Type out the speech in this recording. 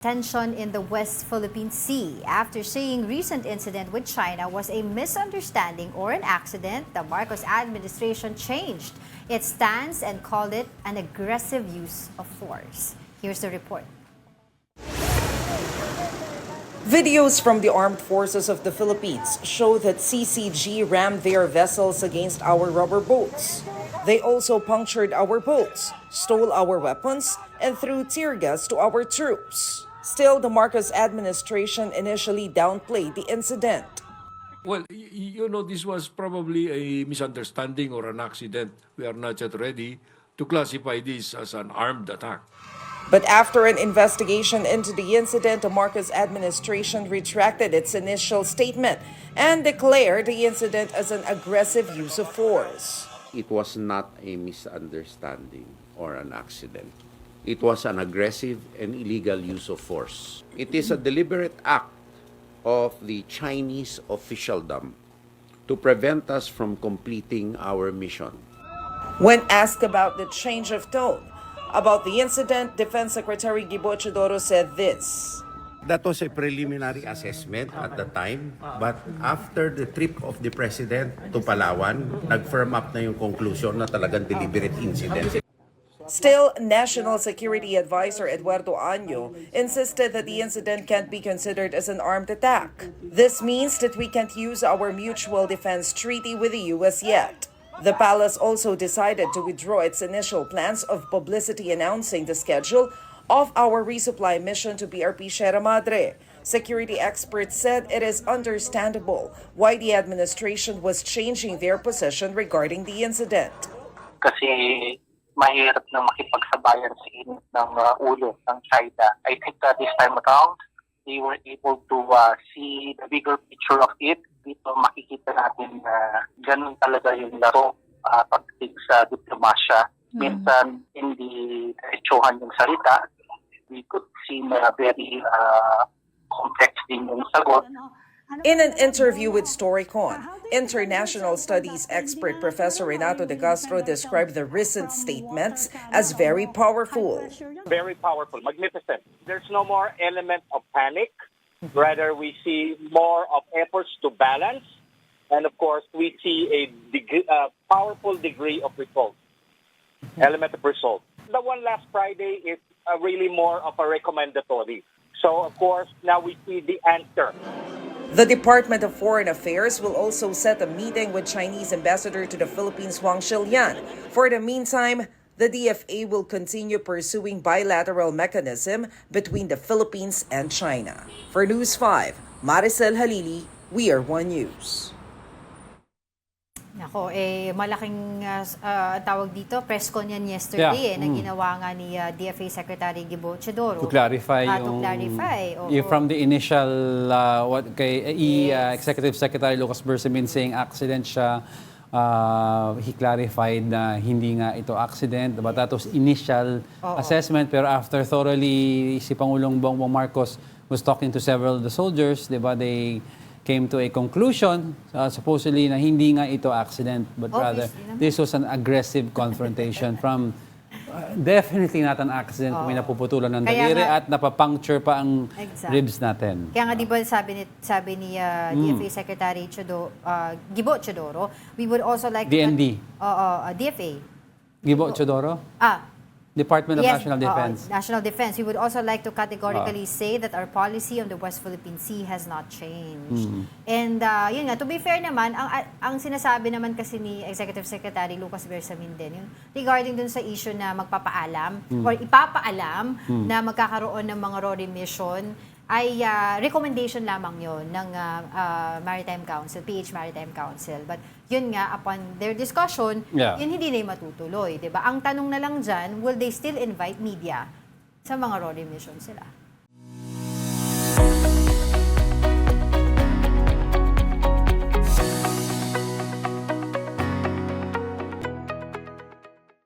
Tension in the West Philippine Sea after saying recent incident with China was a misunderstanding or an accident. The Marcos administration changed its stance and called it an aggressive use of force. Here's the report. Videos from the armed forces of the Philippines show that CCG rammed their vessels against our rubber boats. They also punctured our boats, stole our weapons, and threw tear gas to our troops. Still, the Marcos administration initially downplayed the incident. Well, this was probably a misunderstanding or an accident. We are not yet ready to classify this as an armed attack. But after an investigation into the incident, the Marcos administration retracted its initial statement and declared the incident as an aggressive use of force. It was not a misunderstanding or an accident. It was an aggressive and illegal use of force. It is a deliberate act of the Chinese officialdom to prevent us from completing our mission. When asked about the change of tone about the incident, Defense Secretary Gov't said this. That was a preliminary assessment at the time, but after the trip of the President to Palawan, nag-firm up na yung conclusion na talagang deliberate incident. Still, National Security Advisor Eduardo Año insisted that the incident can't be considered as an armed attack. This means that we can't use our mutual defense treaty with the U.S. yet. The palace also decided to withdraw its initial plans of publicity announcing the schedule of our resupply mission to BRP Sierra Madre. Security experts said it is understandable why the administration was changing their position regarding the incident. Kasi mahirap na makipagsabayan sa init ng ulo ng China. I think that this time around, they were able to see the bigger picture of it. Dito makikita natin na ganun talaga yung laro pagdating sa diplomasya. Minsan, hindi diretsuhan yung salita. We could see na very complex din yung sagot. In an interview with Storycon, international studies expert Professor Renato de Castro described the recent statements as very powerful. Very powerful, magnificent. There's no more element of panic. Rather, we see more of efforts to balance. And of course, we see a powerful degree of result, element of result. The one last Friday is really more of a recommendatory. So, of course, now we see the answer. The Department of Foreign Affairs will also set a meeting with Chinese Ambassador to the Philippines, Wang Shilian. For the meantime, the DFA will continue pursuing bilateral mechanism between the Philippines and China. For News 5, Maricel Halili, We Are One News. Nako, malaking tawag dito, press con yan yesterday na ginawa nga ni DFA Secretary Gov't to clarify from the initial Executive Secretary Lucas Bersamin saying accident siya, he clarified na hindi nga ito accident, but that was initial assessment, pero after thoroughly si Pangulong Bongbong Marcos was talking to several of the soldiers, diba, they came to a conclusion, supposedly, na hindi nga ito accident, but rather this was an aggressive confrontation from definitely not an accident kung may napuputulan ng daliri at napapuncture pa ang ribs natin. Kaya nga di ba sabi ni DFA Secretary Gov't Chodoro, we would also like DND. DFA. Gov't Chodoro? Department of National Defense. National Defense. We would also like to categorically say that our policy on the West Philippine Sea has not changed. And yun nga, to be fair naman, ang sinasabi naman kasi ni Executive Secretary Lucas Bersamin din, yung regarding dun sa issue na magpapaalam or ipapaalam na magkakaroon ng mga RORI mission, ay recommendation lamang yon ng Maritime Council, PH Maritime Council. But yun nga, upon their discussion, yun hindi na matutuloy. Diba? Ang tanong na lang dyan, will they still invite media sa mga RORI mission sila?